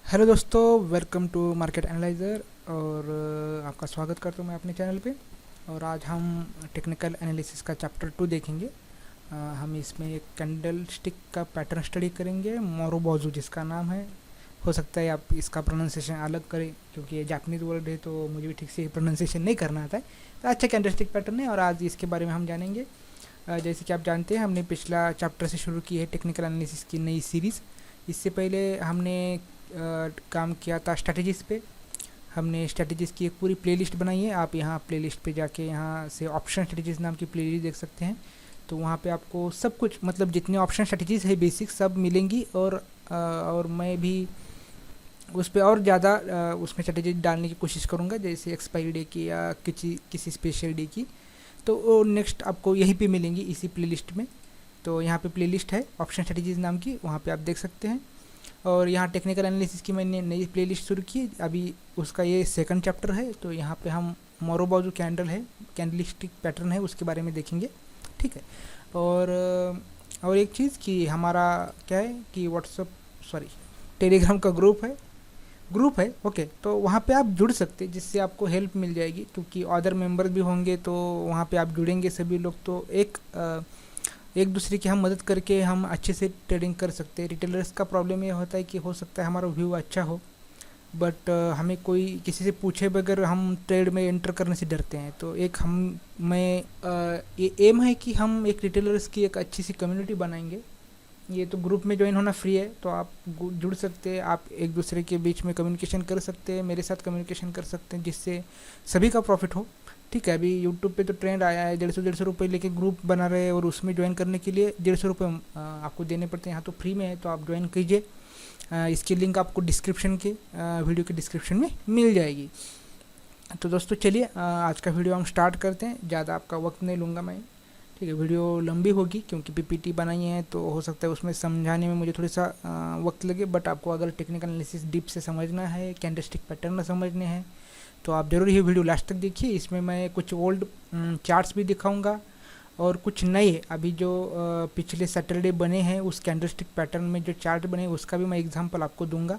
Hello दोस्तों, welcome to market analyser. और आपका स्वागत करता हूँ मैं अपने चैनल पे। और आज हम टेक्निकल एनालिसिस का चैप्टर 2 देखेंगे। हम इसमें एक कैंडल स्टिक का पैटर्न स्टडी करेंगे, मोरोबाजू जिसका नाम है। हो सकता है आप इसका प्रोनाउंसिएशन अलग करें क्योंकि ये जापानीज वर्ड है, तो मुझे भी ठीक से प्रोनाउंसिएशन नहीं करना आता है। तो अच्छा कैंडल स्टिक पैटर्न है और आज इसके बारे में हम जानेंगे। जैसे कि आप जानते हैं, हमने पिछला चैप्टर से शुरू की है टेक्निकल एनालिसिस की नई सीरीज़। इससे पहले हमने काम किया था स्ट्रैटेजीज़ पे। हमने स्ट्रैटेजीज़ की एक पूरी प्लेलिस्ट बनाई है। आप यहाँ प्लेलिस्ट पे जाके यहाँ से ऑप्शन स्ट्रैटेजीज़ नाम की प्लेलिस्ट देख सकते हैं। तो वहाँ पे आपको सब कुछ, मतलब जितने ऑप्शन स्ट्रैटेजीज़ है बेसिक, सब मिलेंगी। और मैं भी उस पर और ज़्यादा उसमें स्ट्रैटेजी डालने की कोशिश करूँगा, जैसे एक्सपायरी डे की या किसी स्पेशल डे की। तो वो नेक्स्ट आपको यहीं पे मिलेंगी, इसी प्लेलिस्ट में। तो यहाँ पे प्लेलिस्ट है ऑप्शन स्ट्रैटेजीज़ नाम की, वहाँ पे आप देख सकते हैं। और यहाँ टेक्निकल एनालिसिस की मैंने नई प्लेलिस्ट शुरू की, अभी उसका ये सेकंड चैप्टर है। तो यहाँ पे हम मोरोबाजू कैंडल है, कैंडलिस्टिक पैटर्न है, उसके बारे में देखेंगे। ठीक है। और और एक चीज़ कि हमारा क्या है कि टेलीग्राम का ग्रुप है। ओके, तो वहाँ पे आप जुड़ सकते हैं, जिससे आपको हेल्प मिल जाएगी, क्योंकि अदर मेंबर भी होंगे। तो वहाँ पे आप जुड़ेंगे सभी लोग, तो एक दूसरे की हम मदद करके हम अच्छे से ट्रेडिंग कर सकते हैं। रिटेलर्स का प्रॉब्लम ये होता है कि हो सकता है हमारा व्यू अच्छा हो, बट हमें कोई किसी से पूछे बगैर हम ट्रेड में एंटर करने से डरते हैं। तो एक ये एम है कि हम एक रिटेलर्स की एक अच्छी सी कम्युनिटी बनाएंगे। ये तो ग्रुप में ज्वाइन होना फ्री है, तो आप जुड़ सकते हैं। आप एक दूसरे के बीच में कम्युनिकेशन कर सकते हैं, मेरे साथ कम्युनिकेशन कर सकते हैं, जिससे सभी का प्रॉफिट हो। ठीक है। अभी यूट्यूब पे तो ट्रेंड आया है, 150 रुपये लेके ग्रुप बना रहे हैं, और उसमें ज्वाइन करने के लिए 150 रुपये आपको देने पड़ते हैं। यहाँ तो फ्री में है, तो आप ज्वाइन कीजिए। इसकी लिंक आपको वीडियो के डिस्क्रिप्शन में मिल जाएगी। तो दोस्तों चलिए, आज का वीडियो हम स्टार्ट करते हैं। ज़्यादा आपका वक्त नहीं लूँगा मैं। ठीक है, वीडियो लंबी होगी क्योंकि पीपीटी बनाई है, तो हो सकता है उसमें समझाने में मुझे थोड़ा सा वक्त लगे। बट आपको अगर टेक्निकल एनालिसिस डीप से समझना है, कैंडलस्टिक पैटर्न समझने हैं, तो आप ज़रूर ये वीडियो लास्ट तक देखिए। इसमें मैं कुछ ओल्ड चार्ट्स भी दिखाऊंगा, और कुछ नए अभी जो पिछले सैटरडे बने हैं उस कैंडलस्टिक पैटर्न में जो चार्ट बने, उसका भी मैं एग्जांपल आपको दूंगा।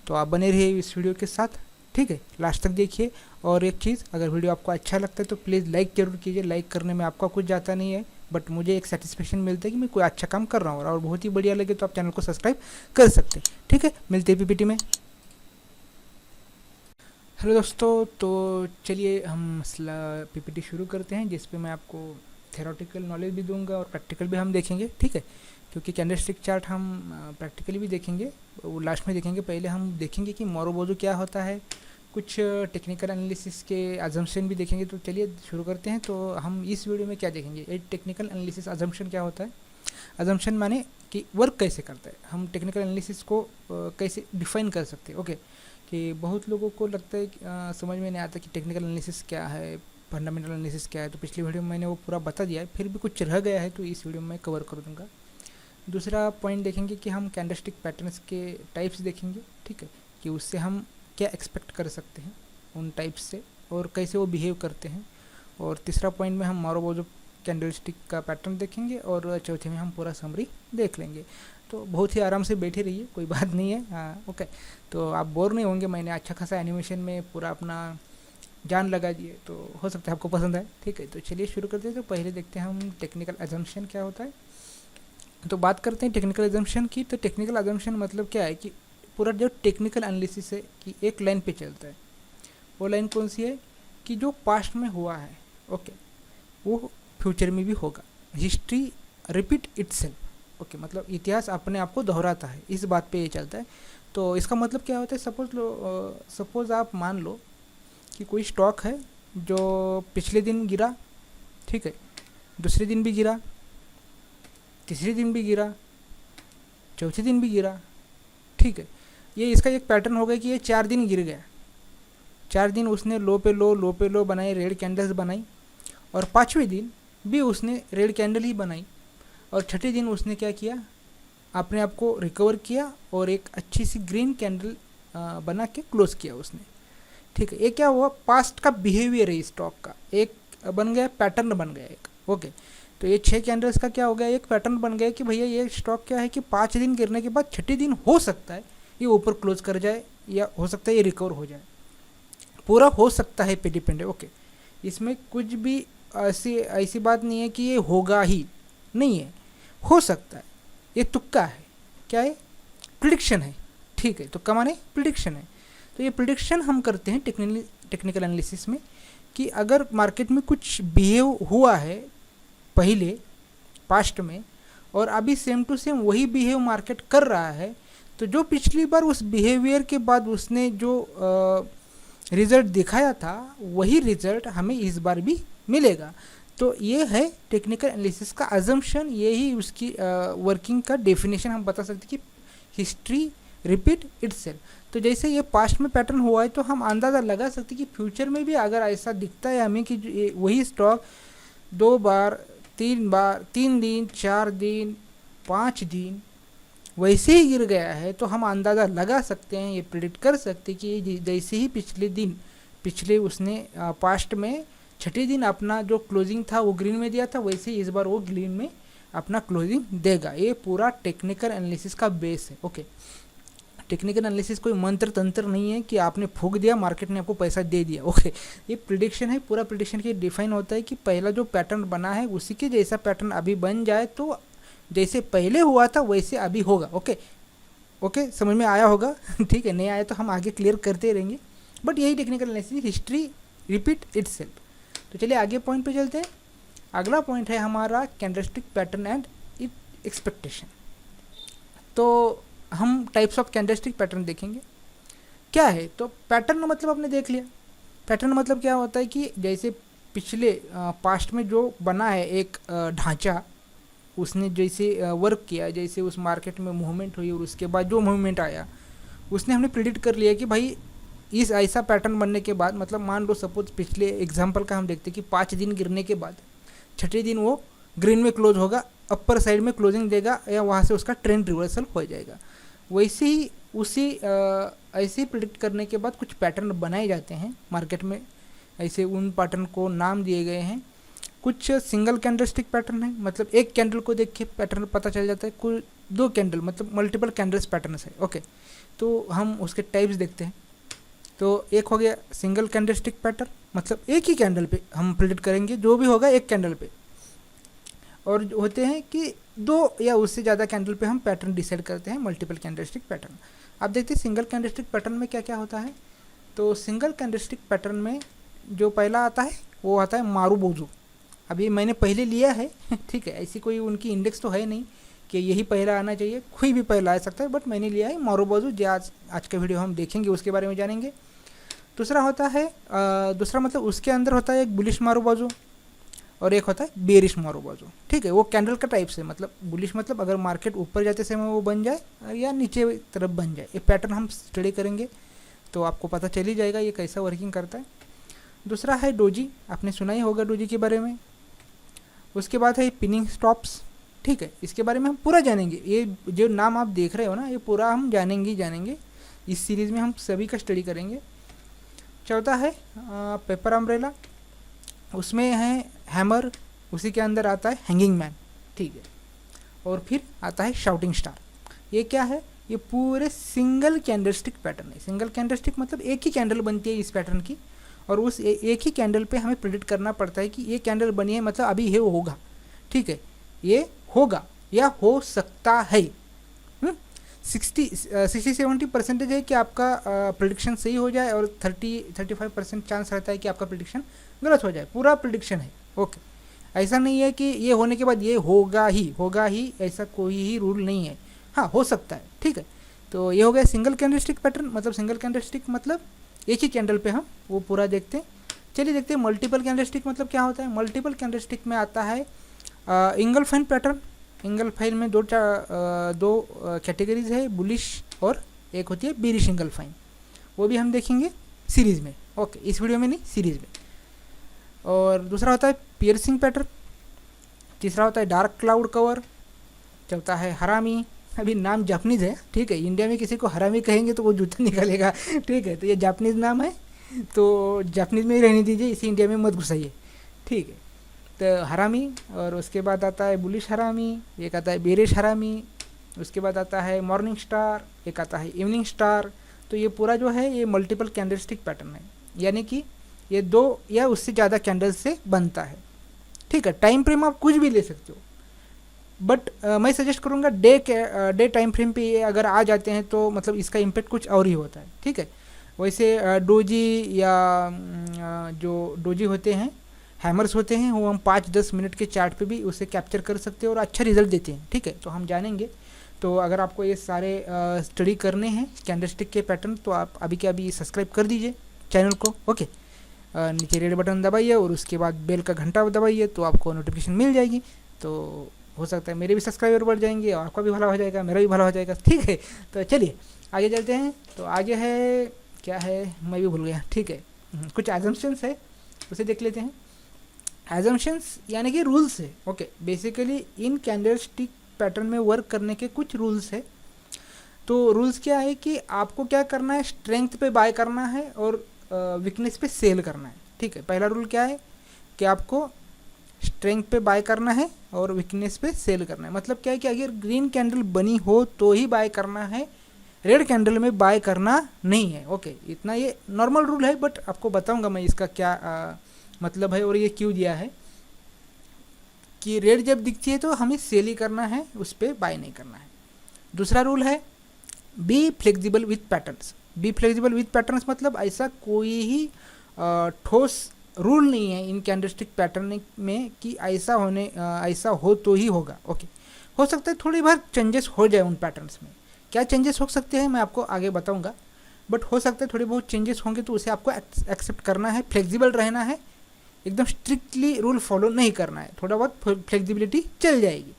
तो आप बने रहिए इस वीडियो के साथ। ठीक है, लास्ट तक देखिए। और एक चीज़, अगर वीडियो आपको अच्छा लगता है तो प्लीज़ लाइक जरूर कीजिए। लाइक करने में आपका कुछ जाता नहीं है, बट मुझे एक सेटिस्फेक्शन मिलता है कि मैं कोई अच्छा काम कर रहा हूँ। और बहुत ही बढ़िया लगे तो आप चैनल को सब्सक्राइब कर सकते हैं। ठीक है, मिलते हैं पीपीटी में। हेलो दोस्तों, तो चलिए हम पीपीटी शुरू करते हैं, जिस पे मैं आपको थेरोटिकल नॉलेज भी दूंगा और प्रैक्टिकल भी हम देखेंगे। ठीक है, क्योंकि कैंडलस्टिक चार्ट हम प्रैक्टिकली भी देखेंगे, वो लास्ट में देखेंगे। पहले हम देखेंगे कि मोरोबाजू क्या होता है, कुछ टेक्निकल एनालिसिस के अजम्पशन भी देखेंगे। तो चलिए शुरू करते हैं। तो हम इस वीडियो में क्या देखेंगे, एक टेक्निकल एनालिसिस अजम्पशन क्या होता है। अजम्पशन माने कि वर्क कैसे करता है, हम टेक्निकल एनालिसिस को कैसे डिफाइन कर सकते हैं। ओके, कि बहुत लोगों को लगता है समझ में नहीं आता कि टेक्निकल एनालिसिस क्या है, फंडामेंटल एनालिसिस क्या है। तो पिछली वीडियो में मैंने वो पूरा बता दिया है, फिर भी कुछ रह गया है तो इस वीडियो में मैं कवर कर दूंगा। दूसरा पॉइंट देखेंगे कि हम कैंडलस्टिक पैटर्न्स के टाइप्स देखेंगे। ठीक है, कि उससे हम क्या एक्सपेक्ट कर सकते हैं उन टाइप्स से, और कैसे वो बिहेव करते हैं। और तीसरा पॉइंट में हम मोरोबाजू कैंडलस्टिक का पैटर्न देखेंगे, और चौथे में हम पूरा समरी देख लेंगे। तो बहुत ही आराम से बैठे रहिए, कोई बात नहीं है। हाँ, ओके। तो आप बोर नहीं होंगे, मैंने अच्छा खासा एनिमेशन में पूरा अपना जान लगा दिए, तो हो सकता है आपको पसंद आए। ठीक है, तो चलिए शुरू करते हैं। तो पहले देखते हैं हम टेक्निकल अजम्पशन क्या होता है। तो बात करते हैं टेक्निकल अजम्पशन की। तो टेक्निकल अजम्पशन मतलब क्या है कि पूरा जो टेक्निकल एनालिसिस है कि एक लाइन पे चलता है। वो लाइन कौन सी है कि जो पास्ट में हुआ है, ओके, वो फ्यूचर में भी होगा। History repeat itself. ओके, मतलब इतिहास अपने आप को दोहराता है, इस बात पे ये चलता है। तो इसका मतलब क्या होता है, सपोज आप मान लो कि कोई स्टॉक है जो पिछले दिन गिरा। ठीक है, दूसरे दिन भी गिरा, तीसरे दिन भी गिरा, चौथे दिन भी गिरा। ठीक है, ये इसका एक पैटर्न हो गया कि ये 4 दिन गिर गया। 4 दिन उसने लो पे लो बनाई, रेड कैंडल्स बनाई, और 5वें दिन भी उसने रेड कैंडल ही बनाई, और छठे दिन उसने क्या किया, अपने आप को रिकवर किया और एक अच्छी सी ग्रीन कैंडल बना के क्लोज किया उसने। ठीक है, ये क्या हुआ, पास्ट का बिहेवियर है स्टॉक का, एक बन गया, पैटर्न बन गया एक। ओके, तो ये 6 कैंडल्स का क्या हो गया, एक पैटर्न बन गया कि भैया ये स्टॉक क्या है कि 5 दिन गिरने के बाद छठे दिन हो सकता है ये ऊपर क्लोज कर जाए या हो सकता है ये रिकवर हो जाए, पूरा हो सकता है पे डिपेंड है। ओके, इसमें कुछ भी ऐसी बात नहीं है कि ये होगा ही, नहीं है, हो सकता है, ये तुक्का है, क्या है, प्रिडिक्शन है। ठीक है, तुक्का माने प्रिडिक्शन है। तो ये प्रिडिक्शन हम करते हैं टेक्निकल एनालिसिस में कि अगर मार्केट में कुछ बिहेव हुआ है पहले पास्ट में और अभी सेम टू सेम वही बिहेव मार्केट कर रहा है, तो जो पिछली बार उस बिहेवियर के बाद उसने जो रिज़ल्ट दिखाया था वही रिज़ल्ट हमें इस बार भी मिलेगा। तो ये है टेक्निकल एनालिसिस का अजम्पशन, यही उसकी वर्किंग का डेफिनेशन हम बता सकते कि हिस्ट्री रिपीट इटसेल्फ। तो जैसे ये पास्ट में पैटर्न हुआ है तो हम अंदाज़ा लगा सकते कि फ्यूचर में भी अगर ऐसा दिखता है हमें कि वही स्टॉक 2 बार 3 बार 3 दिन 4 दिन 5 दिन वैसे ही गिर गया है, तो हम अंदाज़ा लगा सकते हैं, ये प्रिडिक्ट कर सकते हैं कि जैसे ही पिछले उसने पास्ट में छठे दिन अपना जो क्लोजिंग था वो ग्रीन में दिया था, वैसे ही इस बार वो ग्रीन में अपना क्लोजिंग देगा। ये पूरा टेक्निकल एनालिसिस का बेस है। ओके, टेक्निकल एनालिसिस कोई मंत्र तंत्र नहीं है कि आपने फूंक दिया मार्केट ने आपको पैसा दे दिया। ओके, ये प्रिडिक्शन है, पूरा प्रिडिक्शन के डिफाइन होता है कि पहला जो पैटर्न बना है उसी के जैसा पैटर्न अभी बन जाए तो जैसे पहले हुआ था वैसे अभी होगा। ओके, समझ में आया होगा। ठीक है, नहीं आया तो हम आगे क्लियर करते रहेंगे, बट यही technical analysis, history repeat itself. तो चलिए आगे पॉइंट पे चलते हैं। अगला पॉइंट है हमारा candlestick pattern and it expectation. तो हम टाइप्स ऑफ कैंडलस्टिक पैटर्न देखेंगे। क्या है, तो पैटर्न मतलब आपने देख लिया। पैटर्न मतलब क्या होता है कि जैसे पिछले पास्ट में जो बना है एक ढांचा, उसने जैसे वर्क किया, जैसे उस मार्केट में मूवमेंट हुई और उसके बाद जो मूवमेंट आया उसने हमने प्रिडिक्ट कर लिया कि भाई इस ऐसा पैटर्न बनने के बाद, मतलब मान लो सपोज पिछले एग्जांपल का हम देखते कि 5 दिन गिरने के बाद छठे दिन वो ग्रीन में क्लोज होगा, अपर साइड में क्लोजिंग देगा या वहाँ से उसका ट्रेंड रिवर्सल हो जाएगा। वैसे ही ऐसे ही प्रिडिक्ट करने के बाद कुछ पैटर्न बनाए जाते हैं मार्केट में। ऐसे उन पैटर्न को नाम दिए गए हैं। कुछ सिंगल कैंडलस्टिक पैटर्न है, मतलब एक कैंडल को देख के पैटर्न पता चल जाता है। कुछ 2 कैंडल मतलब मल्टीपल कैंडल्स पैटर्न्स है। ओके, तो हम उसके टाइप्स देखते हैं। तो एक हो गया सिंगल कैंडलस्टिक पैटर्न, मतलब एक ही कैंडल पे हम प्रिडिक्ट करेंगे, जो भी होगा एक कैंडल पे। और होते हैं कि 2 या उससे ज़्यादा कैंडल पे हम पैटर्न डिसाइड करते हैं, मल्टीपल कैंडलस्टिक पैटर्न। अब देखते हैं सिंगल कैंडलस्टिक पैटर्न में क्या क्या होता है। तो सिंगल कैंडलस्टिक पैटर्न में जो पहला आता है वो आता है मारुबोजू। अभी मैंने पहले लिया है। ठीक है, ऐसी कोई उनकी इंडेक्स तो है नहीं कि यही पहला आना चाहिए, कोई भी पहला आ सकता है, बट मैंने लिया है मारुबोजू, जो आज का वीडियो हम देखेंगे, उसके बारे में जानेंगे। दूसरा होता है दूसरा मतलब उसके अंदर होता है एक बुलिश मारुबोजू और एक होता है बेरिश मारुबोजू। ठीक है, वो कैंडल का टाइप से, मतलब बुलिश मतलब अगर मार्केट ऊपर जाते समय वो बन जाए या नीचे तरफ बन जाए। ये पैटर्न हम स्टडी करेंगे तो आपको पता चल ही जाएगा ये कैसा वर्किंग करता है। दूसरा है डोजी, आपने सुना ही होगा डोजी के बारे में। उसके बाद है पिनिंग स्टॉप्स। ठीक है, इसके बारे में हम पूरा जानेंगे। ये जो नाम आप देख रहे हो ना, ये पूरा हम जानेंगे। इस सीरीज़ में हम सभी का स्टडी करेंगे। चौथा है पेपर अम्ब्रेला, उसमें है हैमर, उसी के अंदर आता है हैंगिंग मैन। ठीक है, और फिर आता है शाउटिंग स्टार। ये क्या है, ये पूरे सिंगल कैंडलस्टिक पैटर्न है। सिंगल कैंडलस्टिक मतलब एक ही कैंडल बनती है इस पैटर्न की, और उस एक ही कैंडल पे हमें प्रेडिक्ट करना पड़ता है कि ये कैंडल बनी है, मतलब अभी ये होगा। ठीक है, ये होगा या हो सकता है। 60-70% है कि आपका प्रिडिक्शन सही हो जाए और 30-35% चांस रहता है कि आपका प्रिडिक्शन गलत हो जाए। पूरा प्रिडिक्शन है। ओके, ऐसा नहीं है कि ये होने के बाद ये होगा ही, ऐसा कोई ही रूल नहीं है। हाँ, हो सकता है। ठीक है, तो ये हो गया सिंगल कैंडलस्टिक पैटर्न, मतलब सिंगल कैंडलस्टिक मतलब एक ही कैंडल पे हम वो पूरा देखते हैं। चलिए देखते हैं मल्टीपल कैंडलस्टिक मतलब क्या होता है। मल्टीपल कैंडलस्टिक में आता है इंगल्फाइन पैटर्न। इंगल्फाइन में दो कैटेगरीज है, बुलिश और एक होती है बेरिश इंगल्फाइन। वो भी हम देखेंगे सीरीज़ में। ओके, इस वीडियो में नहीं, सीरीज़ में। और दूसरा होता है पियर्सिंग पैटर्न। तीसरा होता है डार्क क्लाउड कवर। चौथा है हरामी। अभी नाम जापानीज़ है। ठीक है, इंडिया में किसी को हरामी कहेंगे तो वो जूता निकालेगा। ठीक है, तो ये जापानीज़ नाम है, तो जापानीज़ में ही रहने दीजिए, इसे इंडिया में मत घुसाइए। ठीक है, तो हरामी। और उसके बाद आता है बुलिश हरामी, एक आता है बेरिश हरामी, उसके बाद आता है मॉर्निंग स्टार, एक आता है इवनिंग स्टार। तो ये पूरा जो है ये मल्टीपल कैंडलस्टिक पैटर्न है, यानी कि ये 2 या उससे ज़्यादा कैंडल से बनता है। ठीक है, टाइम फ्रेम आप कुछ भी ले सकते हो, बट मैं सजेस्ट करूँगा डे टाइम फ्रेम पे ये अगर आ जाते हैं तो मतलब इसका इम्पेक्ट कुछ और ही होता है। ठीक है, वैसे डोजी या जो डोजी होते हैं, हैमर्स होते हैं, वो हम 5-10 मिनट के चार्ट पे भी उसे कैप्चर कर सकते हैं और अच्छा रिजल्ट देते हैं। ठीक है, तो हम जानेंगे। तो अगर आपको ये सारे स्टडी करने हैं कैंडलस्टिक के पैटर्न, तो आप अभी के अभी सब्सक्राइब कर दीजिए चैनल को। ओके, नीचे रेड बटन दबाइए और उसके बाद बेल का घंटा दबाइए, तो आपको नोटिफिकेशन मिल जाएगी। तो हो सकता है मेरे भी सब्सक्राइबर बढ़ जाएंगे और आपका भी भला हो जाएगा, मेरा भी भला हो जाएगा। ठीक है, तो चलिए आगे चलते हैं। तो आगे है, क्या है मैं भी भूल गया। ठीक है, कुछ एजम्पशंस है, उसे देख लेते हैं। एजम्पशंस यानी कि रूल्स है। ओके, बेसिकली इन कैंडलस्टिक पैटर्न में वर्क करने के कुछ रूल्स है। तो रूल्स क्या है कि आपको क्या करना है, स्ट्रेंथ पे बाय करना है और वीकनेस पे सेल करना है। ठीक है, पहला रूल क्या है कि आपको स्ट्रेंथ पे बाय करना है और वीकनेस पे सेल करना है। मतलब क्या है कि अगर ग्रीन कैंडल बनी हो तो ही बाय करना है, रेड कैंडल में बाय करना नहीं है। ओके, इतना ये नॉर्मल रूल है, बट आपको बताऊंगा मैं इसका क्या मतलब है और ये क्यों दिया है। कि रेड जब दिखती है तो हमें सेल ही करना है, उस पर बाय नहीं करना है। दूसरा रूल है be flexible with patterns. Be flexible with patterns मतलब ऐसा कोई ही ठोस रूल नहीं है इन कैंडलस्टिक पैटर्न में कि ऐसा हो तो ही होगा। ओके, हो सकता है थोड़ी बार चेंजेस हो जाए उन पैटर्न्स में। क्या चेंजेस हो सकते हैं मैं आपको आगे बताऊंगा, बट हो सकता है थोड़े बहुत चेंजेस होंगे, तो उसे आपको एक्सेप्ट करना है, फ्लेक्सिबल रहना है, एकदम स्ट्रिक्टली रूल फॉलो नहीं करना है, थोड़ा बहुत फ्लेक्सिबिलिटी चल जाएगी।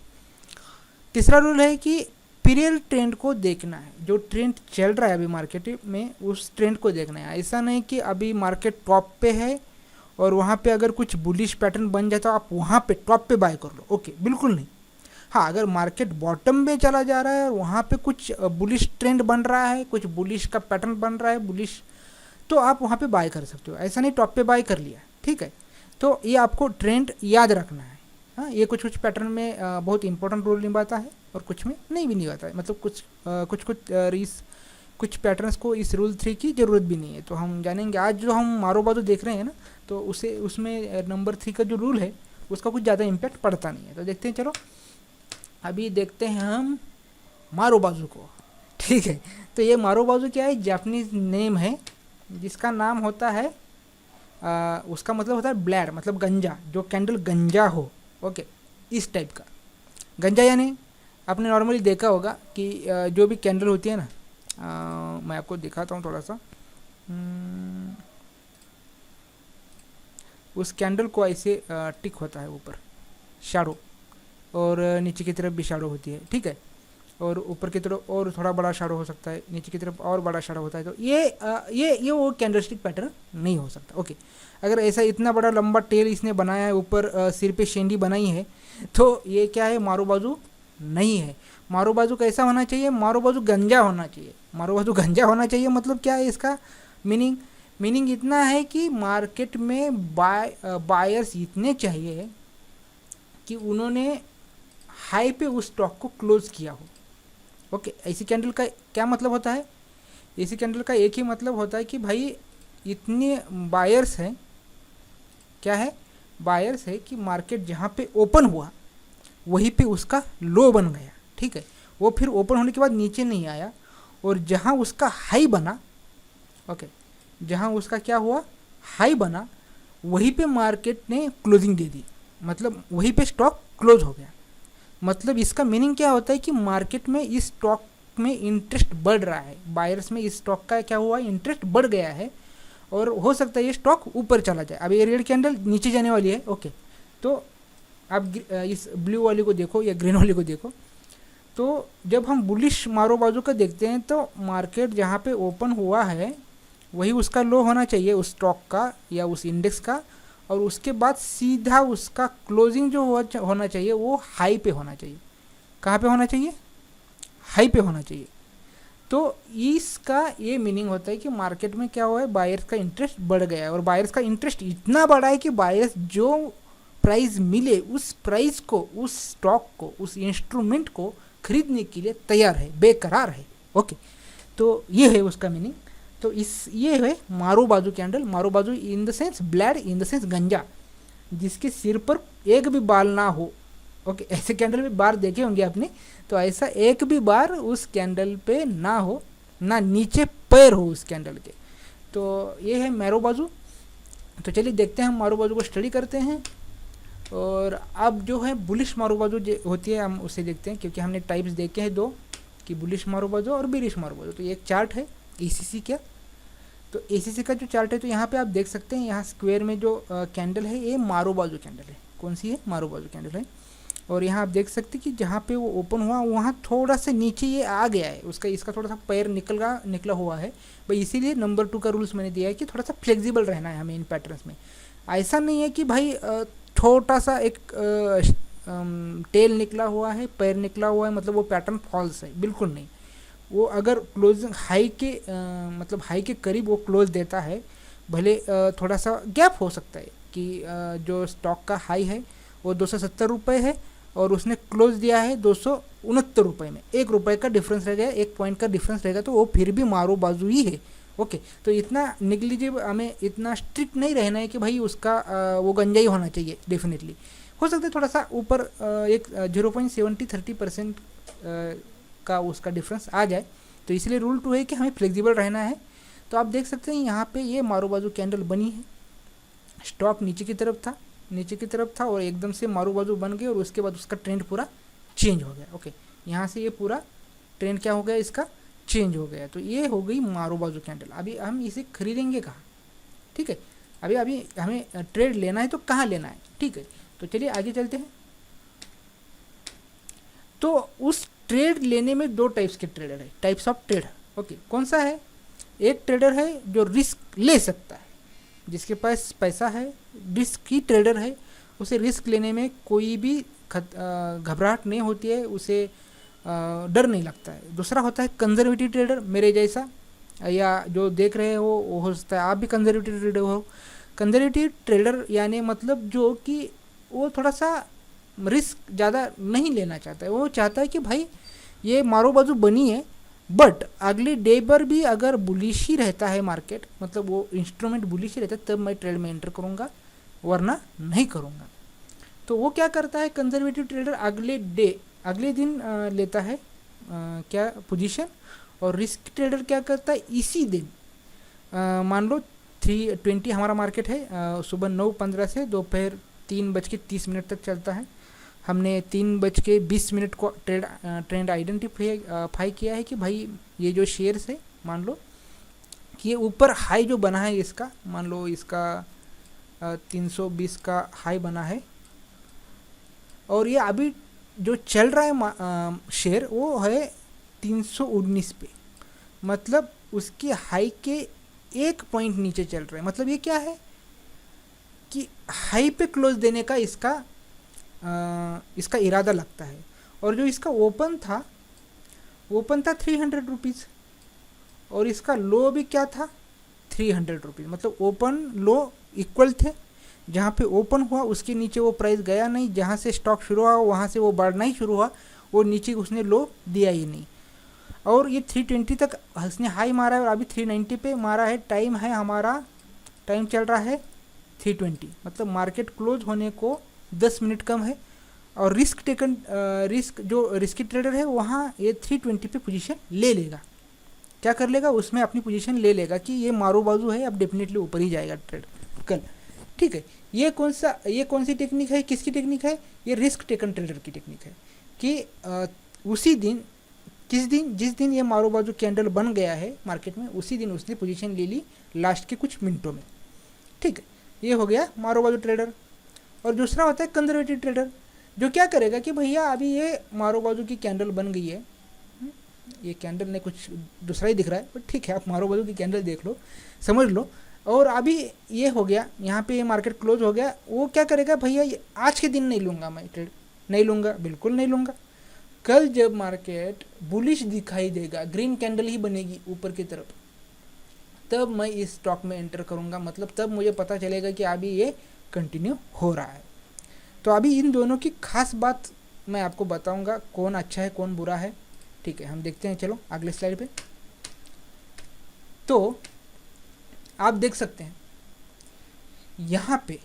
तीसरा रूल है कि पीरियड ट्रेंड को देखना है, जो ट्रेंड चल रहा है अभी मार्केट में उस ट्रेंड को देखना है। ऐसा नहीं कि अभी मार्केट टॉप पे है और वहाँ पे अगर कुछ बुलिश पैटर्न बन जाए तो आप वहाँ पे टॉप पे बाय कर लो। ओके, बिल्कुल नहीं। हाँ, अगर मार्केट बॉटम में चला जा रहा है और वहाँ पे कुछ बुलिश ट्रेंड बन रहा है, कुछ बुलिश का पैटर्न बन रहा है बुलिश, तो आप वहाँ पे बाय कर सकते हो। ऐसा नहीं टॉप पे बाय कर लिया। ठीक है, तो ये आपको ट्रेंड याद रखना है। हाँ, ये कुछ पैटर्न में बहुत इंपॉर्टेंट रोल निभाता है और कुछ में नहीं भी निभाता है। मतलब कुछ पैटर्न्स को इस रूल 3 की ज़रूरत भी नहीं है। तो हम जानेंगे आज जो हम मारो बाजू देख रहे हैं ना, तो उसमें नंबर 3 का जो रूल है उसका कुछ ज़्यादा इम्पैक्ट पड़ता नहीं है। तो देखते हैं, चलो अभी देखते हैं हम मारो बाजू को। ठीक है, तो ये मारो बाजू क्या है, जापानीज नेम है जिसका नाम होता है उसका मतलब होता है ब्लैड, मतलब गंजा, जो कैंडल गंजा हो। ओके, इस टाइप का गंजा, यानी आपने नॉर्मली देखा होगा कि जो भी कैंडल होती है ना, मैं आपको दिखाता हूँ थोड़ा सा। उस कैंडल को ऐसे टिक होता है ऊपर शैडो, और नीचे की तरफ भी शैडो होती है। ठीक है, और ऊपर की तरफ और थोड़ा बड़ा शैडो हो सकता है, नीचे की तरफ और बड़ा शैडो होता है। तो ये वो कैंडलस्टिक पैटर्न नहीं हो सकता। ओके, अगर ऐसा इतना बड़ा लंबा टेल इसने बनाया है, ऊपर सिर पे शेंडी बनाई है, तो ये क्या है, मारो बाजू नहीं है। मारो बाजू कैसा होना चाहिए, मारो बाजू गंजा होना चाहिए। मारो बाजू गंजा होना चाहिए मतलब क्या है इसका मीनिंग इतना है कि मार्केट में बायर्स इतने चाहिए कि उन्होंने हाई पे उस स्टॉक को क्लोज किया हो। ओके, ऐसी कैंडल का क्या मतलब होता है, ऐसी कैंडल का एक ही मतलब होता है कि भाई इतने बायर्स हैं, क्या है, बायर्स है कि मार्केट जहाँ पे ओपन हुआ वहीं पे उसका लो बन गया। ठीक है, वो फिर ओपन होने के बाद नीचे नहीं आया, और जहाँ उसका हाई बना, ओके, जहाँ उसका क्या हुआ, हाई बना, वहीं पे मार्केट ने क्लोजिंग दे दी, मतलब वहीं पे स्टॉक क्लोज हो गया। मतलब इसका मीनिंग क्या होता है कि मार्केट में इस स्टॉक में इंटरेस्ट बढ़ रहा है, बायर्स में इस स्टॉक का क्या हुआ, इंटरेस्ट बढ़ गया है, और हो सकता है ये स्टॉक ऊपर चला जाए। अब ये रेड कैंडल नीचे जाने वाली है। ओके, तो आप इस ब्लू वाली को देखो या ग्रीन वाली को देखो, तो जब हम बुलिश मारो बाजू का देखते हैं तो मार्केट जहाँ पे ओपन हुआ है वही उसका लो होना चाहिए, उस स्टॉक का या उस इंडेक्स का, और उसके बाद सीधा उसका क्लोजिंग जो होना चाहिए वो हाई पे होना चाहिए। कहाँ पे होना चाहिए, हाई पे होना चाहिए। तो इसका ये मीनिंग होता है कि मार्केट में क्या हुआ है, बायर्स का इंटरेस्ट बढ़ गया है, और बायर्स का इंटरेस्ट इतना बढ़ा है कि बायर्स जो प्राइस मिले उस प्राइस को, उस स्टॉक को, उस इंस्ट्रूमेंट को खरीदने के लिए तैयार है, बेकरार है। ओके, तो ये है उसका मीनिंग। तो ये है मारू बाजू कैंडल। मारू बाजू in the sense blade, in the sense गंजा, जिसके सिर पर एक भी बाल ना हो। ओके, ऐसे कैंडल में बार देखे होंगे आपने, तो ऐसा एक भी बार उस कैंडल पे ना हो, ना नीचे पैर हो उस कैंडल के। तो ये है मारू बाजू। तो चलिए देखते हैं, हम मारू बाजू को स्टडी करते हैं। और अब जो है बुलिश मारू बाजू जो होती है, हम उसे देखते हैं, क्योंकि हमने टाइप्स देखे हैं 2 कि बुलिश मारू बाजू और बेरिश मारू बाजू। तो ये एक चार्ट है एसीसी का। तो एसीसी का जो चार्ट है, तो यहाँ पे आप देख सकते हैं, यहाँ स्क्वायर में जो कैंडल है ये मारू बाजू कैंडल है। कौन सी है? मारू बाजू कैंडल है। और यहाँ आप देख सकते हैं कि जहाँ पे वो ओपन हुआ वहाँ थोड़ा सा नीचे ये आ गया है, इसका थोड़ा सा पैर निकला हुआ है भाई। इसीलिए नंबर 2 का रूल्स मैंने दिया है कि थोड़ा सा फ्लेक्सिबल रहना है हमें इन पैटर्न्स में। ऐसा नहीं है कि भाई छोटा सा एक टेल निकला हुआ है, पैर निकला हुआ है, मतलब वो पैटर्न फॉल्स है, बिल्कुल नहीं। वो अगर क्लोजिंग हाई के मतलब हाई के करीब वो क्लोज देता है, भले थोड़ा सा गैप हो सकता है कि जो स्टॉक का हाई है वो 270 रुपये है और उसने क्लोज दिया है 269 रुपये में, 1 रुपये का डिफरेंस रह गया, 1 पॉइंट का डिफरेंस रहेगा, तो वो फिर भी मारू बाजू ही है। ओके, तो इतना निगलिजिबल, हमें इतना स्ट्रिक्ट नहीं रहना है कि भाई उसका वो गंजा ही होना चाहिए। डेफिनेटली हो सकता है थोड़ा सा ऊपर एक 0.70-30% का उसका डिफरेंस आ जाए। तो इसलिए रूल 2 है कि हमें फ्लेक्सिबल रहना है। तो आप देख सकते हैं यहाँ पे ये मारू बाजू कैंडल बनी है, स्टॉक नीचे की तरफ था और एकदम से मारू बाजू बन गई और उसके बाद उसका ट्रेंड पूरा चेंज हो गया। ओके, यहाँ से ये पूरा ट्रेंड क्या हो गया, इसका चेंज हो गया। तो ये हो गई मारू बाजू कैंडल। अभी हम इसे खरीदेंगे कहाँ? ठीक है, अभी हमें ट्रेड लेना है, तो कहाँ लेना है? ठीक है, तो चलिए आगे चलते हैं। तो उस ट्रेड लेने में 2 टाइप्स के ट्रेडर है, टाइप्स ऑफ ट्रेडर। ओके, कौन सा है? एक ट्रेडर है जो रिस्क ले सकता है, जिसके पास पैसा है, रिस्क की ट्रेडर है, उसे रिस्क लेने में कोई भी घबराहट नहीं होती है, उसे डर नहीं लगता है। दूसरा होता है कंजर्वेटिव ट्रेडर, मेरे जैसा, या जो देख रहे हो सकता है आप भी कंजर्वेटिव ट्रेडर हो। कंजर्वेटिव ट्रेडर यानी मतलब जो कि वो थोड़ा सा रिस्क ज़्यादा नहीं लेना चाहता है। वो चाहता है कि भाई ये मारो बाजू बनी है, बट अगले डे पर भी अगर बुलिश ही रहता है मार्केट, मतलब वो इंस्ट्रूमेंट बुलिश ही रहता है, तब मैं ट्रेड में एंटर करूँगा, वरना नहीं करूँगा। तो वो क्या करता है कंजर्वेटिव ट्रेडर, अगले दिन लेता है क्या पोजीशन, और रिस्क ट्रेडर क्या करता है इसी दिन, मान लो 3:20 हमारा मार्केट है, सुबह 9:15 से दोपहर 3:30 तक चलता है। हमने 3:20 को ट्रेंड आइडेंटिफाई किया है कि भाई ये जो शेयर्स है, मान लो कि ये ऊपर हाई जो बना है इसका, मान लो इसका 320 का हाई बना है, और ये अभी जो चल रहा है शेयर वो है 319 पे, मतलब उसके हाई के 1 पॉइंट नीचे चल रहा है। मतलब ये क्या है कि हाई पे क्लोज देने का इसका इरादा लगता है। और जो इसका ओपन था 300 रुपीज़, और इसका लो भी क्या था 300 रुपीज़, मतलब ओपन लो इक्वल थे। जहाँ पे ओपन हुआ उसके नीचे वो प्राइस गया नहीं, जहाँ से स्टॉक शुरू हुआ वहाँ से वो बढ़ना ही शुरू हुआ, वो नीचे उसने लो दिया ही नहीं। और ये 320 तक उसने हाई मारा है और अभी 390 पे मारा है। टाइम चल रहा है 320, मतलब मार्केट क्लोज होने को 10 मिनट कम है। और जो रिस्की ट्रेडर है वहाँ ये 320 पे पोजीशन ले लेगा। क्या कर लेगा, उसमें अपनी पोजीशन ले लेगा कि ये मारू बाजू है, अब डेफिनेटली ऊपर ही जाएगा ट्रेड कल। ठीक है, ये कौन सी टेक्निक है, किसकी टेक्निक है? ये रिस्क टेकन ट्रेडर की टेक्निक है कि उसी दिन जिस दिन ये मारू बाजू कैंडल बन गया है मार्केट में, उसी दिन उसने पोजीशन ले ली लास्ट के कुछ मिनटों में। ठीक है, ये हो गया मारू बाजू ट्रेडर। और दूसरा होता है कंजर्वेटिव ट्रेडर, जो क्या करेगा कि भैया अभी ये मारू बाजू की कैंडल बन गई है, ये कैंडल ने कुछ दूसरा ही दिख रहा है, बट ठीक है, आप मारू बाजू की कैंडल देख लो, समझ लो। और अभी ये हो गया, यहाँ पे ये मार्केट क्लोज हो गया, वो क्या करेगा, भैया आज के दिन नहीं लूँगा, मैं ट्रेड नहीं लूँगा, बिल्कुल नहीं लूँगा। कल जब मार्केट बुलिश दिखाई देगा, ग्रीन कैंडल ही बनेगी ऊपर की तरफ, तब मैं इस स्टॉक में एंटर करूँगा, मतलब तब मुझे पता चलेगा कि अभी ये कंटिन्यू हो रहा है। तो अभी इन दोनों की खास बात मैं आपको बताऊंगा कौन अच्छा है कौन बुरा है। ठीक है, हम देखते हैं, चलो अगले स्लाइड पे। तो आप देख सकते हैं यहाँ पे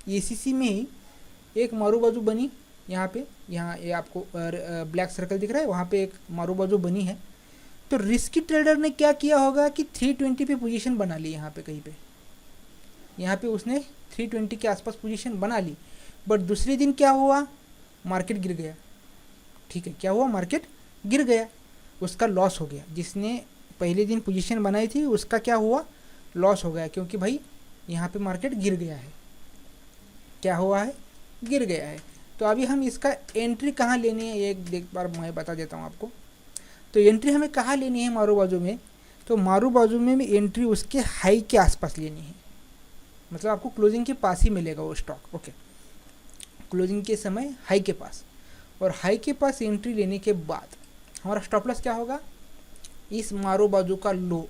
एसीसी में ही एक मारू बाजू बनी, यहाँ पे, यहाँ ये आपको ब्लैक सर्कल दिख रहा है, वहाँ पे एक मारू बाजू बनी है। तो रिस्की ट्रेडर ने क्या किया होगा कि 320 पे पोजीशन बना ली, यहाँ पे कहीं पे, यहाँ पे उसने 320 के आसपास पोजीशन बना ली। बट दूसरे दिन क्या हुआ, मार्केट गिर गया। ठीक है, क्या हुआ, मार्केट गिर गया, उसका लॉस हो गया। जिसने पहले दिन पोजीशन बनाई थी उसका क्या हुआ, लॉस हो गया, क्योंकि भाई यहाँ पे मार्केट गिर गया है। क्या हुआ है, गिर गया है। तो अभी हम इसका एंट्री कहाँ लेनी है, एक बार मैं बता देता हूँ आपको। तो एंट्री हमें कहाँ लेनी है मारू बाजू में, तो मारू बाजू में एंट्री उसके हाई के आसपास लेनी है। मतलब आपको क्लोजिंग के पास ही मिलेगा वो स्टॉक। ओके, क्लोजिंग के समय हाई के पास, और हाई के पास एंट्री लेने के बाद हमारा स्टॉप लॉस क्या होगा, इस मारू बाजू का लो,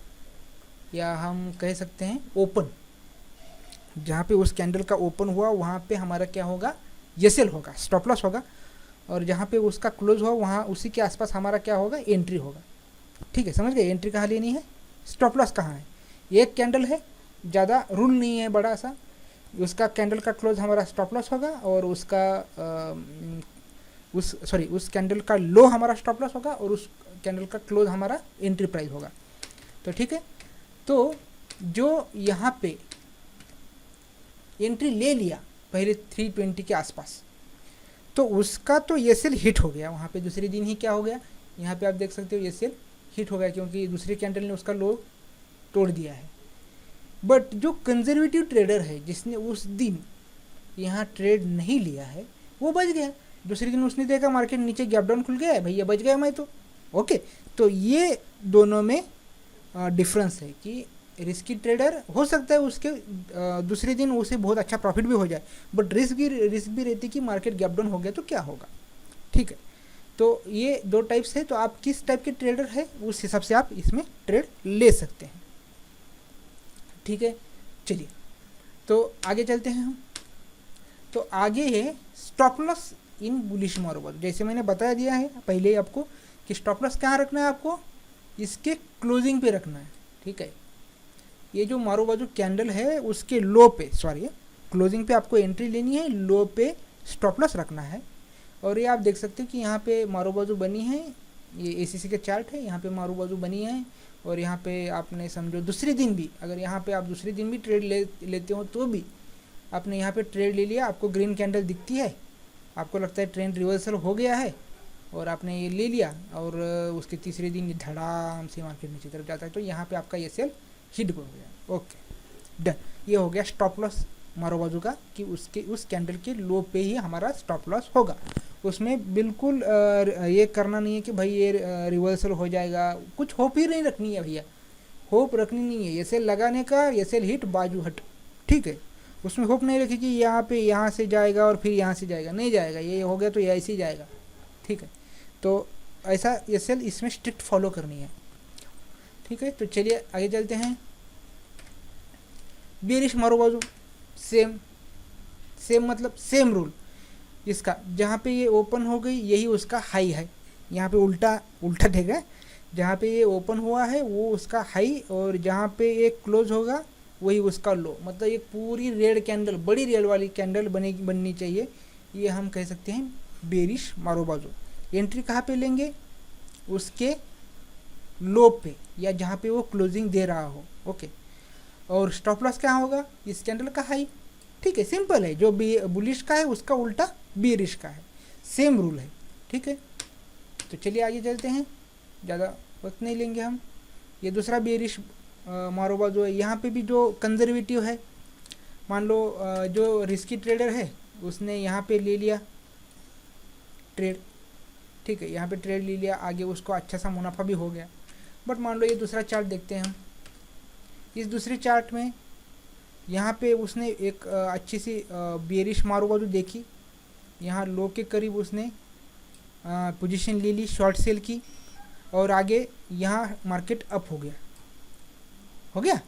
या हम कह सकते हैं ओपन, जहाँ पे उस कैंडल का ओपन हुआ वहाँ पे हमारा क्या होगा, एसएल होगा, स्टॉप लॉस होगा। और जहाँ पे उसका क्लोज हुआ वहाँ उसी के आसपास हमारा क्या होगा, एंट्री होगा। ठीक है, समझ गए, एंट्री कहाँ लेनी है, स्टॉप लॉस कहाँ है। एक कैंडल है, ज़्यादा रूल नहीं है बड़ा सा, उसका कैंडल का क्लोज हमारा स्टॉप लॉस होगा, और उसका उस कैंडल का लो हमारा स्टॉप लॉस होगा, और उस कैंडल का क्लोज हमारा एंट्री प्राइस होगा। तो ठीक है, तो जो यहाँ पे एंट्री ले लिया पहले 320 के आसपास, तो उसका तो एसएल हिट हो गया वहाँ पे। दूसरे दिन ही क्या हो गया, यहाँ पे आप देख सकते हो एसएल हिट हो गया, क्योंकि दूसरे कैंडल ने उसका लो तोड़ दिया है। बट जो कंजर्वेटिव ट्रेडर है जिसने उस दिन यहाँ ट्रेड नहीं लिया है वो बच गया। दूसरे दिन उसने देखा मार्केट नीचे गैप डाउन खुल गया है, भैया बच गया मैं तो। ओके, तो ये दोनों में डिफरेंस है कि रिस्की ट्रेडर हो सकता है उसके दूसरे दिन उसे बहुत अच्छा प्रॉफिट भी हो जाए, बट रिस्क भी रहती कि मार्केट गैप डाउन हो गया तो क्या होगा। ठीक है, तो ये दो टाइप्स है। तो आप किस टाइप के ट्रेडर है उस हिसाब से आप इसमें ट्रेड ले सकते हैं। ठीक है, चलिए तो आगे चलते हैं हम। तो आगे है stop loss in bullish market. जैसे मैंने बता दिया है पहले ही आपको कि स्टॉप लॉस कहाँ रखना है, आपको इसके क्लोजिंग पे रखना है। ठीक है, ये जो मारू बाजू कैंडल है उसके लो पे, सॉरी क्लोजिंग पे आपको एंट्री लेनी है, लो पे स्टॉप लॉस रखना है। और ये आप देख सकते हो कि यहाँ पे मारू बाजू बनी है, ये एसीसी का चार्ट है, यहाँ पे मारू बाजू बनी है। और यहाँ पे आपने समझो दूसरे दिन भी, अगर यहाँ पे आप दूसरे दिन भी ट्रेड लेते हो तो भी आपने यहाँ पे ट्रेड ले लिया, आपको ग्रीन कैंडल दिखती है, आपको लगता है ट्रेंड रिवर्सल हो गया है, और आपने ये ले लिया, और उसके तीसरे दिन धड़ाम से मार्केट नीचे तरफ जाता है, तो यहाँ पे आपका ये सेल हिट हो गया। ओके डन, ये हो गया स्टॉप लॉस मारो बाजू का, कि उसके उस कैंडल के लो पे ही हमारा स्टॉप लॉस होगा। उसमें बिल्कुल ये करना नहीं है कि भाई ये रिवर्सल हो जाएगा, कुछ होप ही नहीं रखनी है भैया, होप रखनी नहीं है। ये सेल लगाने का, ये सेल हिट बाजू हट, ठीक है, उसमें होप नहीं रखी कि यहाँ पे यहाँ से जाएगा और फिर यहाँ से जाएगा, नहीं जाएगा, ये हो गया तो ये ऐसे ही जाएगा। ठीक है, तो ऐसा ये सेल इसमें स्ट्रिक्ट फॉलो करनी है। ठीक है, तो चलिए आगे चलते हैं। बेरिश मारो बाजू, सेम मतलब सेम रूल इसका, जहाँ पे ये ओपन हो गई यही उसका हाई है, यहाँ पे उल्टा ठीक है, जहाँ पे ये ओपन हुआ है वो उसका हाई, और जहाँ पे ये क्लोज होगा वही उसका लो। मतलब ये पूरी रेड कैंडल, बड़ी रेड वाली कैंडल बननी चाहिए, ये हम कह सकते हैं बेरिश मारो बाजू। एंट्री कहाँ पे लेंगे, उसके लो पे, या जहाँ पे वो क्लोजिंग दे रहा हो। ओके, और स्टॉप लॉस क्या होगा, इस कैंडल का हाई। ठीक है, सिंपल है, जो बुलिश का है उसका उल्टा बेरिश का है, सेम रूल है। ठीक है, तो चलिए आगे चलते हैं, ज़्यादा वक्त नहीं लेंगे हम। ये दूसरा बेरिश मारो बाजू है, यहाँ पे भी जो कंजर्वेटिव है, मान लो जो रिस्की ट्रेडर है उसने यहाँ पे ले लिया ट्रेड। ठीक है, यहाँ पे ट्रेड ले लिया, आगे उसको अच्छा सा मुनाफा भी हो गया। बट मान लो ये दूसरा चार्ट देखते हैं हम, इस दूसरे चार्ट में यहाँ पे उसने एक अच्छी सी बेरिश मारो बाजू देखी, यहाँ लो के करीब उसने पोजीशन ले ली, शॉर्ट सेल की, और आगे यहाँ मार्केट अप हो गया।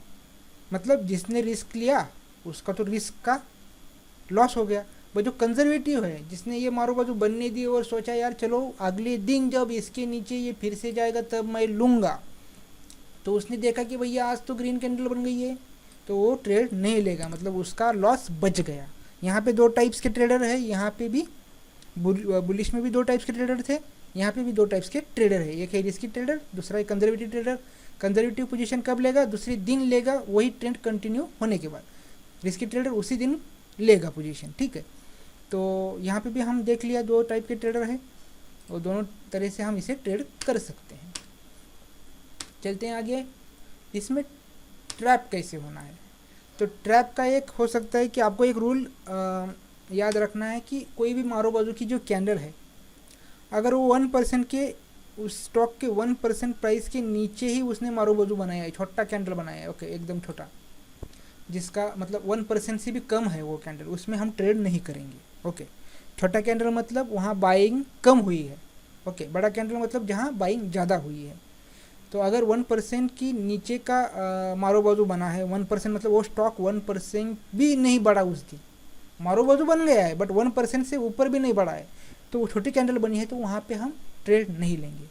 मतलब जिसने रिस्क लिया उसका तो रिस्क का लॉस हो गया, वो जो कंजर्वेटिव है जिसने ये मारो बाजू बनने दी और सोचा यार चलो अगले दिन जब इसके नीचे ये फिर से जाएगा तब मैं लूँगा, तो उसने देखा कि भैया आज तो ग्रीन कैंडल बन गई है, तो वो ट्रेड नहीं लेगा, मतलब उसका लॉस बच गया। यहाँ पे दो टाइप्स के ट्रेडर है, यहाँ पे भी बुलिश में भी दो टाइप्स के ट्रेडर थे, यहाँ पे भी दो टाइप्स के ट्रेडर है, एक है रिस्की ट्रेडर, दूसरा है कंजर्वेटिव ट्रेडर। कंजर्वेटिव पोजीशन कब लेगा? दूसरे दिन लेगा, वही ट्रेंड कंटिन्यू होने के बाद। रिस्की ट्रेडर उसी दिन लेगा पोजीशन, ठीक है। तो यहाँ पे भी हम देख लिया दो टाइप के ट्रेडर है और दोनों तरह से हम इसे ट्रेड कर सकते हैं। चलते हैं आगे, इसमें ट्रैप कैसे होना है। तो ट्रैप का एक हो सकता है कि आपको एक रूल याद रखना है कि कोई भी मारो बाजू की जो कैंडल है, अगर वो 1% के उस स्टॉक के 1% प्राइस के नीचे ही उसने मारो बाजू बनाया है, छोटा कैंडल बनाया है, ओके, एकदम छोटा, जिसका मतलब 1% से भी कम है वो कैंडल, उसमें हम ट्रेड नहीं करेंगे, ओके। छोटा कैंडल मतलब वहाँ बाइंग कम हुई है, ओके। बड़ा कैंडल मतलब जहाँ बाइंग ज़्यादा हुई है। तो अगर 1% की नीचे का मारो बाजू बना है, 1% मतलब वो स्टॉक 1% भी नहीं बढ़ा उस दिन, मारो बाजू बन गया है बट 1% से ऊपर भी नहीं बढ़ा है, तो वो छोटी कैंडल बनी है, तो वहाँ पे हम ट्रेड नहीं लेंगे।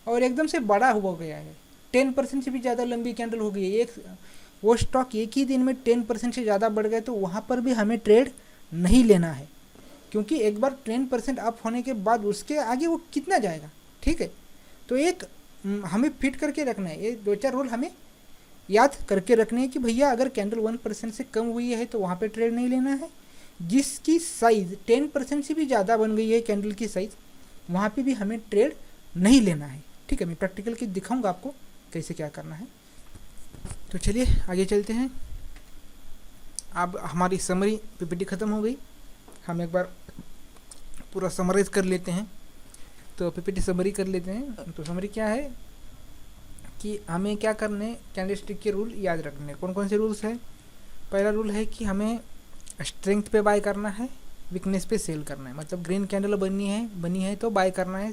और एकदम से बड़ा हो गया है, 10% से भी ज़्यादा लंबी कैंडल हो गई है, एक वो स्टॉक एक ही दिन में 10% से ज़्यादा बढ़ गए, तो वहाँ पर भी हमें ट्रेड नहीं लेना है, क्योंकि एक बार 10% अप होने के बाद उसके आगे वो कितना जाएगा, ठीक है। तो एक हमें फिट करके रखना है, ये दो चार रूल हमें याद करके रखने हैं कि भैया अगर कैंडल 1% से कम हुई है तो वहाँ पे ट्रेड नहीं लेना है। जिसकी साइज़ 10% से भी ज़्यादा बन गई है कैंडल की साइज़, वहाँ पे भी हमें ट्रेड नहीं लेना है, ठीक है। मैं प्रैक्टिकल की दिखाऊंगा आपको कैसे क्या करना है। तो चलिए आगे चलते हैं। अब हमारी समरी पीपीटी ख़त्म हो गई, हम एक बार पूरा समराइज कर लेते हैं। तो पीपीटी समरी कर लेते हैं। तो समरी क्या है कि हमें क्या करने, कैंडलस्टिक के रूल याद रखने। कौन कौन से रूल्स हैं? पहला रूल है कि हमें स्ट्रेंथ पे बाय करना है, वीकनेस पे सेल करना है। मतलब ग्रीन कैंडल बनी है तो बाय करना है,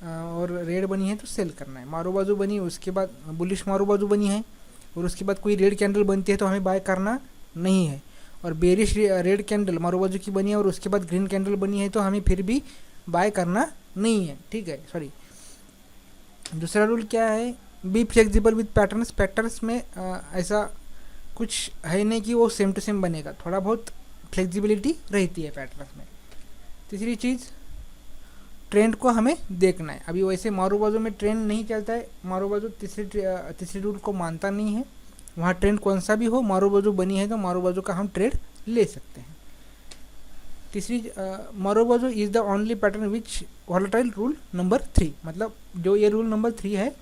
और रेड बनी है तो सेल करना है। मारो बाजू बनी, उसके बाद बुलिश मारो बाजू बनी है और उसके बाद कोई रेड कैंडल बनती है तो हमें बाय करना नहीं है। और बेरिश रेड कैंडल मारो बाजू की बनी है और उसके बाद ग्रीन कैंडल बनी है तो हमें फिर भी बाय करना नहीं है, ठीक है, सॉरी। दूसरा रूल क्या है? Be flexible with patterns. Patterns में ऐसा कुछ है नहीं कि वो सेम टू सेम बनेगा, थोड़ा बहुत फ्लेक्सिबिलिटी रहती है पैटर्न्स में। तीसरी चीज़, ट्रेंड को हमें देखना है। अभी वैसे मारो बाजू में ट्रेंड नहीं चलता है, मारो बाजू तीसरी रूल को मानता नहीं है। वहाँ ट्रेंड कौन सा भी हो, मारो बाजू बनी है तो मारो बाजू का हम ट्रेड ले सकते हैं। तीसरी, मारो बाजू is the only pattern which volatile rule number 3। मतलब जो ये रूल नंबर 3 है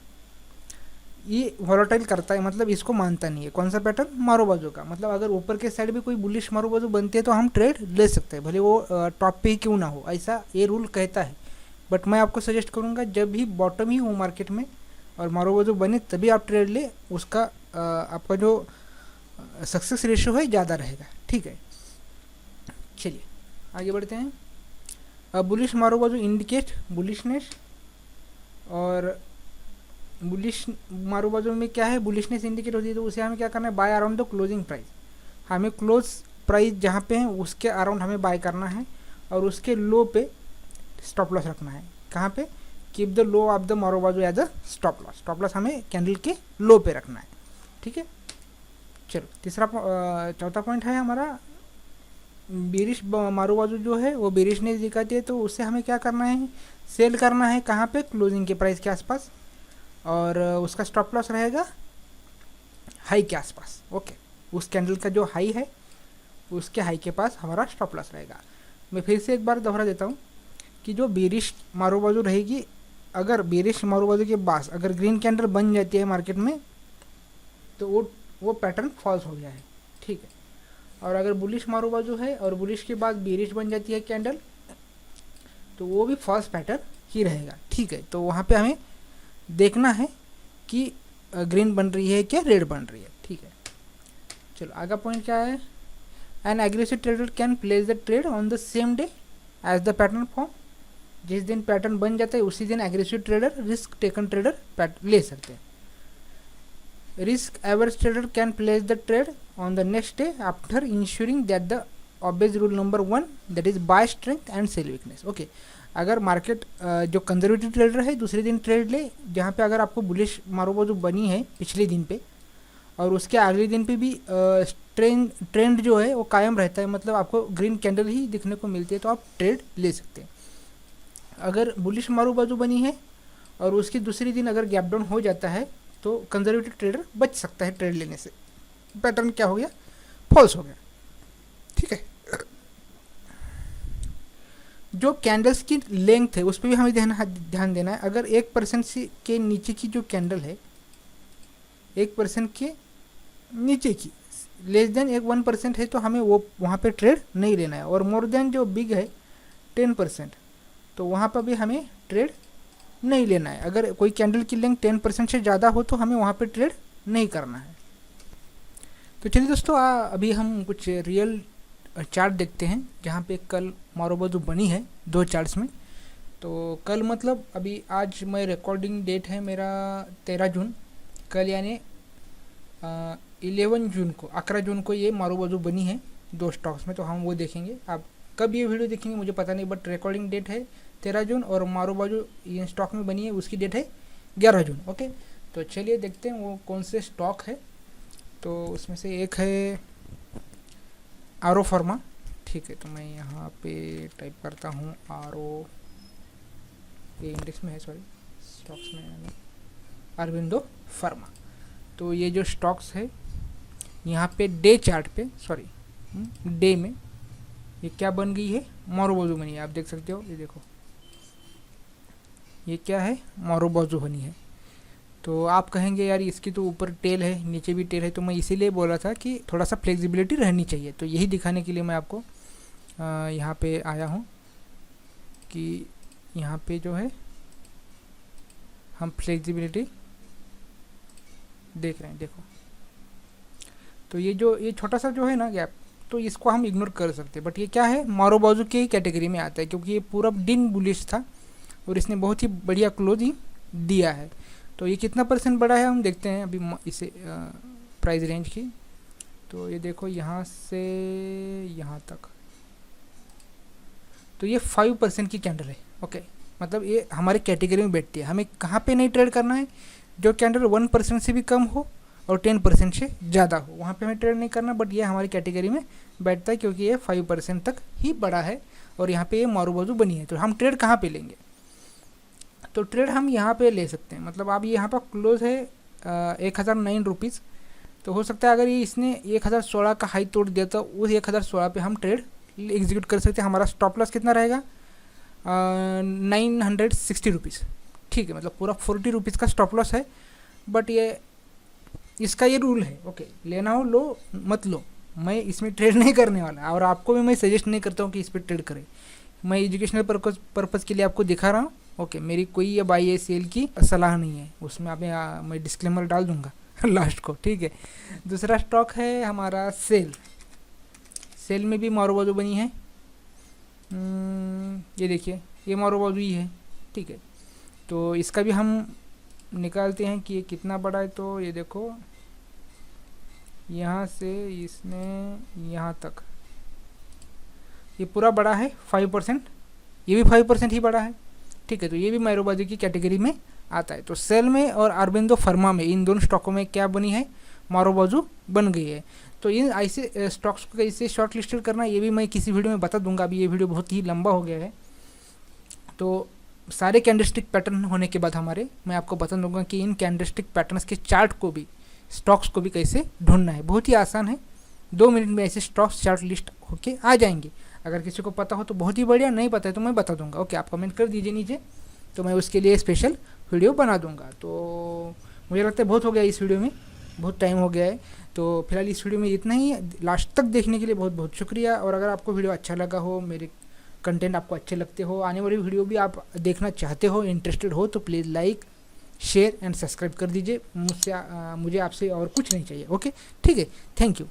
ये वॉलेटाइल करता है, मतलब इसको मानता नहीं है। कौन सा पैटर्न? मारो बाजू का। मतलब अगर ऊपर के साइड भी कोई बुलिश मारो बाजू बनती है तो हम ट्रेड ले सकते हैं, भले वो टॉप पे ही क्यों ना हो, ऐसा ये रूल कहता है। बट मैं आपको सजेस्ट करूँगा जब भी बॉटम ही हो मार्केट में और मारो बाजू बने तभी आप ट्रेड ले, उसका आपका जो सक्सेस रेशियो है ज़्यादा रहेगा, ठीक है। चलिए आगे बढ़ते हैं। अब बुलिश मारो बाजू इंडिकेट बुलिशनेस, और बुलिश मारो बाजू में क्या है, बुलिशनेस इंडिकेट होती है, तो उसे हमें क्या करना है? By around the closing price. हमें क्लोज प्राइस जहाँ पे है उसके अराउंड हमें बाय करना है और उसके लो पे स्टॉप लॉस रखना है। कहाँ पे? Keep the low of the marubozu as a stop loss. Stop loss हमें कैंडल के लो पे रखना है, ठीक है। चलो चौथा पॉइंट है हमारा, बेरिश मारो बाजू जो है वो बेरिशनेस दिखाती है, तो उससे हमें क्या करना है? सेल करना है। कहाँ पे? क्लोजिंग के प्राइस के आसपास, और उसका स्टॉप लॉस रहेगा हाई के आसपास, ओके। उस कैंडल का जो हाई है उसके हाई के पास हमारा स्टॉप लॉस रहेगा। मैं फिर से एक बार दोहरा देता हूँ कि जो बेरिश मारो बाजू रहेगी, अगर बेरिश मारो बाजू के पास अगर ग्रीन कैंडल बन जाती है मार्केट में तो वो पैटर्न फॉल्स हो गया है, ठीक है। और अगर बुलिश मारो बाजू है और बुलिश के बाद बेरिश बन जाती है कैंडल तो वो भी फॉल्स पैटर्न ही रहेगा, ठीक है। तो वहाँ पे हमें देखना है कि ग्रीन बन रही है क्या रेड बन रही है, ठीक है। चलो आगे पॉइंट क्या है? An aggressive trader can place the trade on the same day as the pattern form. जिस दिन पैटर्न बन जाता है उसी दिन aggressive trader, risk taken trader ले सकते हैं। Risk averse trader can place the trade on the next day after ensuring that the obvious rule number 1, that is buy strength and sell weakness. Okay, अगर market जो conservative trader है दूसरे दिन trade ले, जहाँ पे अगर आपको बुलिश मारूबाजू बनी है पिछले दिन पे और उसके अगले दिन पे भी ट्रेंड जो है वो कायम रहता है, मतलब आपको ग्रीन कैंडल ही दिखने को मिलती है, तो आप ट्रेड ले सकते हैं। अगर बुलिश मारूबाजू बनी है और उसके दूसरे दिन अगर गैप डाउन हो जाता है तो कंजर्वेटिव ट्रेडर बच सकता है ट्रेड लेने से। पैटर्न क्या हो गया, फॉल्स हो गया। ठीक है, जो कैंडल्स की लेंथ है उस पर भी हमें ध्यान देना है। अगर 1% के नीचे की जो कैंडल है, 1% के नीचे की लेस देन 1% है तो हमें वो वहाँ पे ट्रेड नहीं लेना है। और मोर देन जो बिग है 10%, तो वहाँ पर भी हमें ट्रेड नहीं लेना है। अगर कोई कैंडल की लेंथ 10% से ज़्यादा हो तो हमें वहाँ पे ट्रेड नहीं करना है। तो चलिए दोस्तों, अभी हम कुछ रियल चार्ट देखते हैं जहाँ पे कल मारूबाजू बनी है 2 चार्ट्स में। तो कल मतलब अभी आज मैं रिकॉर्डिंग डेट है मेरा 13 जून, कल यानी 11 जून को 11 जून को ये मारूबाजू बनी है 2 स्टॉक्स में। तो हम वो देखेंगे। आप कब ये वीडियो देखेंगे मुझे पता नहीं, बट रिकॉर्डिंग डेट है 13 जून और मारूबाजू ये स्टॉक में बनी है उसकी डेट है 11 जून। ओके, तो चलिए देखते हैं वो कौन से स्टॉक है। तो उसमें से एक है आरो फार्मा। ठीक है, तो मैं यहाँ पे टाइप करता हूँ आरो, ये इंडेक्स में है, सॉरी स्टॉक्स में, अरविंदो फार्मा। तो ये जो स्टॉक्स है यहाँ पे डे चार्ट पे, सॉरी डे में ये क्या बन गई है, मारूबाजू बनी है। आप देख सकते हो, ये देखो ये क्या है, मारूबाजू बनी है। तो आप कहेंगे यार इसकी तो ऊपर टेल है नीचे भी टेल है, तो मैं इसीलिए बोला था कि थोड़ा सा फ्लेक्सिबिलिटी रहनी चाहिए। तो यही दिखाने के लिए मैं आपको यहाँ पे आया हूँ कि यहाँ पे जो है हम फ्लेक्सिबिलिटी देख रहे हैं। देखो, तो ये छोटा सा जो है ना गैप, तो इसको हम इग्नोर कर सकते हैं, बट ये क्या है, मारूबाजू की कैटेगरी में आता है क्योंकि ये पूरा दिन बुलिश था और इसने बहुत ही बढ़िया क्लोजिंग दिया है। तो ये कितना % बढ़ा है हम देखते हैं अभी इसे प्राइस रेंज की। तो ये देखो यहाँ से यहाँ तक, तो ये 5% की कैंडल है। ओके, मतलब ये हमारे कैटेगरी में बैठती है। हमें कहाँ पे नहीं ट्रेड करना है, जो कैंडल 1% से भी कम हो और 10% से ज़्यादा हो वहाँ पे हमें ट्रेड नहीं करना, बट ये हमारी कैटेगरी में बैठता है क्योंकि ये 5% तक ही बढ़ा है और यहाँ पे ये मारूबाजू बनी है। तो हम ट्रेड कहाँ पे लेंगे, तो ट्रेड हम यहाँ पे ले सकते हैं। मतलब आप यहाँ पर क्लोज है 1009 रुपीज़, तो हो सकता है अगर ये इसने 1016 का हाई तोड़ दिया तो उस 1016 पे हम ट्रेड एग्जीक्यूट कर सकते हैं। हमारा स्टॉप लॉस कितना रहेगा, 960 रुपीज़। ठीक है, मतलब पूरा 40 रुपीज़ का स्टॉप लॉस है, बट ये इसका ये रूल है। ओके, लेना हो लो, मत लो, मैं इसमें ट्रेड नहीं करने वाला और आपको भी मैं सजेस्ट नहीं करता हूँ कि इस पर ट्रेड करें। मैं एजुकेशनल पर्पज़ के लिए आपको दिखा रहा हूँ। ओके, मेरी कोई ये बाई या सेल की सलाह नहीं है, उसमें आपने मैं डिस्क्लेमर डाल दूंगा लास्ट को। ठीक है, दूसरा स्टॉक है हमारा सेल। सेल में भी मारूबाजू बनी है। ये देखिए, ये मारूबाजू ही है। ठीक है, तो इसका भी हम निकालते हैं कि ये कितना बड़ा है। तो ये देखो, यहाँ से इसने यहाँ तक ये पूरा बड़ा है 5%, ये भी 5% ही बड़ा है। ठीक है, तो ये भी मारूबाजू की कैटेगरी में आता है। तो सेल में और अरविंदो फार्मा में, इन दोनों स्टॉकों में क्या बनी है, मारूबाजू बन गई है। तो इन ऐसे स्टॉक्स को कैसे शॉर्ट लिस्टेड करना ये भी मैं किसी वीडियो में बता दूंगा। अभी ये वीडियो बहुत ही लंबा हो गया है, तो सारे कैंडलस्टिक पैटर्न होने के बाद मैं आपको बता दूंगा कि इन कैंडलस्टिक पैटर्न्स के चार्ट को भी, स्टॉक्स को भी कैसे ढूंढना है। बहुत ही आसान है, 2 मिनट में ऐसे स्टॉक्स चार्ट लिस्ट होके आ जाएंगे। अगर किसी को पता हो तो बहुत ही बढ़िया, नहीं पता है तो मैं बता दूंगा। ओके, आप कमेंट कर दीजिए नीचे, तो मैं उसके लिए स्पेशल वीडियो बना दूंगा। तो मुझे लगता है बहुत हो गया इस वीडियो में, बहुत टाइम हो गया है। तो फिलहाल इस वीडियो में इतना ही। लास्ट तक देखने के लिए बहुत बहुत शुक्रिया। और अगर आपको वीडियो अच्छा लगा हो, मेरे कंटेंट आपको अच्छे लगते हो, आने वाली वीडियो भी आप देखना चाहते हो, इंटरेस्टेड हो, तो please like, share and subscribe कर दीजिए। मुझे आपसे और कुछ नहीं चाहिए। ओके, ठीक है, थैंक यू।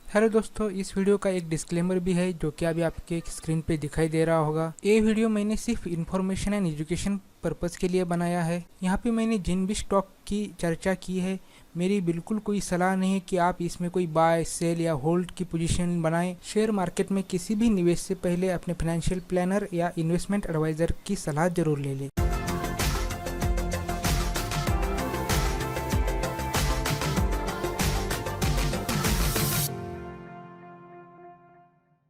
हेलो दोस्तों, इस वीडियो का एक डिस्क्लेमर भी है जो कि अभी आपके स्क्रीन पे दिखाई दे रहा होगा। ये वीडियो मैंने सिर्फ इन्फॉर्मेशन एंड एजुकेशन पर्पज़ के लिए बनाया है। यहाँ पे मैंने जिन भी स्टॉक की चर्चा की है, मेरी बिल्कुल कोई सलाह नहीं है कि आप इसमें कोई बाय सेल या होल्ड की पोजीशन बनाएं। शेयर मार्केट में किसी भी निवेश से पहले अपने फाइनेंशियल प्लानर या इन्वेस्टमेंट एडवाइज़र की सलाह ज़रूर ले लें।